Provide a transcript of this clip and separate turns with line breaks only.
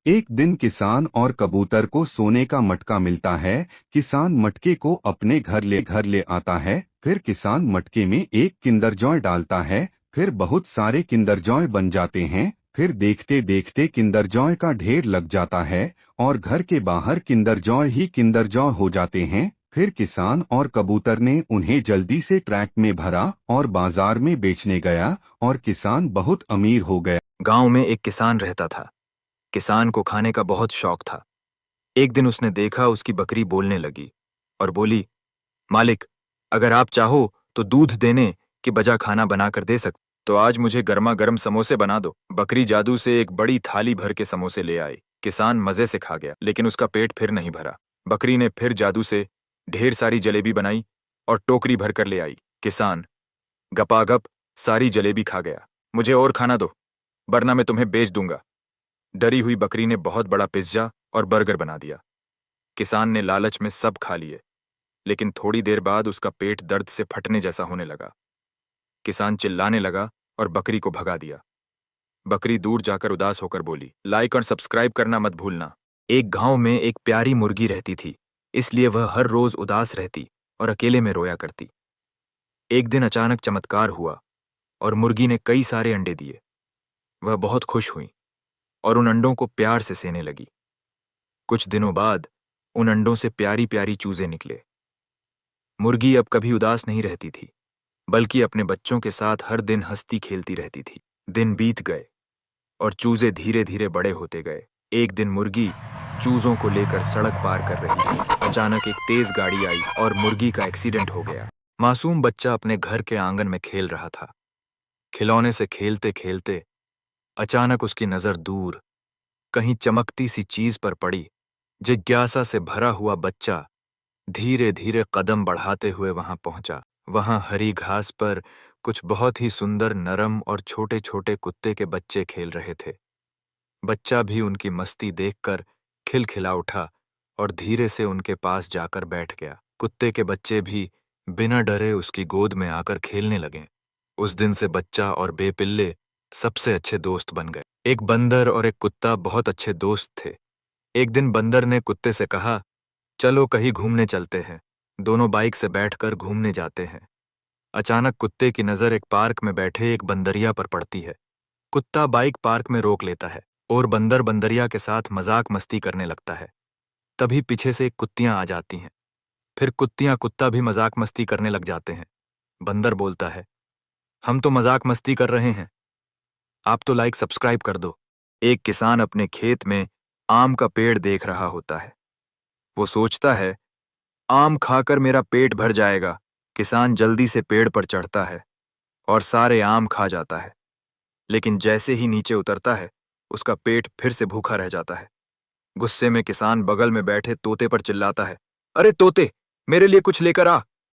एक दिन किसान और कबूतर को सोने का मटका मिलता है। किसान मटके को अपने घर ले आता है। फिर किसान मटके में एक किंडर जॉय डालता है। फिर बहुत सारे किंडर जॉय बन जाते हैं। फिर देखते देखते किंडर जॉय का ढेर लग जाता है और घर के बाहर Kinder joy he Kinder Joy हो जाते हैं। फिर किसान और कबूतर ने उन्हें जल्दी से ट्रक में भरा और बाजार में बेचने गया और किसान बहुत अमीर हो गया।
गांव में एक किसान रहता था। किसान को खाने का बहुत शौक था। एक दिन उसने देखा उसकी बकरी बोलने लगी और बोली, मालिक, अगर आप चाहो तो दूध देने की बजाय खाना बनाकर दे सकते, तो आज मुझे गर्मा गर्म समोसे बना दो। बकरी जादू से एक बड़ी थाली भर के समोसे ले आई। किसान मजे से खा गया, लेकिन उसका पेट फिर नहीं भरा। बकरी ने फिर जादू से ढेर सारी जलेबी बनाई और टोकरी भर कर ले आई। किसान गपागप सारी जलेबी खा गया। मुझे और खाना दो, वरना मैं तुम्हें बेच दूंगा। डरी हुई बकरी ने बहुत बड़ा पिज्जा और बर्गर बना दिया। किसान ने लालच में सब खा लिए, लेकिन थोड़ी देर बाद उसका पेट दर्द से फटने जैसा होने लगा। किसान चिल्लाने लगा और बकरी को भगा दिया। बकरी दूर जाकर उदास होकर बोली, लाइक और सब्सक्राइब करना मत भूलना। एक गांव में एक प्यारी मुर्गी रहती थी, इसलिए वह हर रोज उदास रहती और अकेले में रोया करती। एक दिन अचानक चमत्कार हुआ और मुर्गी ने कई सारे अंडे दिए। वह बहुत खुश हुई और उन अंडों को प्यार से सेने लगी। कुछ दिनों बाद उन अंडों से प्यारी प्यारी चूजे निकले। मुर्गी अब कभी उदास नहीं रहती थी, बल्कि अपने बच्चों के साथ हर दिन हंसती खेलती रहती थी। दिन बीत गए और चूजे धीरे धीरे बड़े होते गए। एक दिन मुर्गी चूजों को लेकर सड़क पार कर रही थी। अचानक एक तेज गाड़ी आई और मुर्गी का एक्सीडेंट हो गया। मासूम बच्चा अपने घर के आंगन में खेल रहा था। खिलौने से खेलते खेलते अचानक उसकी नजर दूर कहीं चमकती सी चीज पर पड़ी। जिज्ञासा से भरा हुआ बच्चा धीरे धीरे कदम बढ़ाते हुए वहां पहुंचा। वहां हरी घास पर कुछ बहुत ही सुंदर, नरम और छोटे छोटे कुत्ते के बच्चे खेल रहे थे। बच्चा भी उनकी मस्ती देखकर खिलखिला उठा और धीरे से उनके पास जाकर बैठ गया। कुत्ते के बच्चे भी बिना डरे उसकी गोद में आकर खेलने लगे। उस दिन से बच्चा और बेपिल्ले सबसे अच्छे दोस्त बन गए। एक बंदर और एक कुत्ता बहुत अच्छे दोस्त थे। एक दिन बंदर ने कुत्ते से कहा, चलो कहीं घूमने चलते हैं। दोनों बाइक से बैठकर घूमने जाते हैं। अचानक कुत्ते की नजर एक पार्क में बैठे एक बंदरिया पर पड़ती है। कुत्ता बाइक पार्क में रोक लेता है और बंदर बंदरिया के साथ मजाक मस्ती करने लगता है। तभी पीछे से कुत्तियां आ जाती हैं। फिर कुत्तियां कुत्ता भी मजाक मस्ती करने लग जाते हैं। बंदर बोलता है, हम तो मजाक मस्ती कर रहे हैं, आप तो लाइक सब्सक्राइब कर दो। एक किसान अपने खेत में आम का पेड़ देख रहा होता है। वो सोचता है, आम खाकर मेरा पेट भर जाएगा। किसान जल्दी से पेड़ पर चढ़ता है और सारे आम खा जाता है, लेकिन जैसे ही नीचे उतरता है उसका पेट फिर से भूखा रह जाता है। गुस्से में किसान बगल में बैठे तोते पर चिल्लाता है, अरे तोते, मेरे लिए कुछ लेकर आ।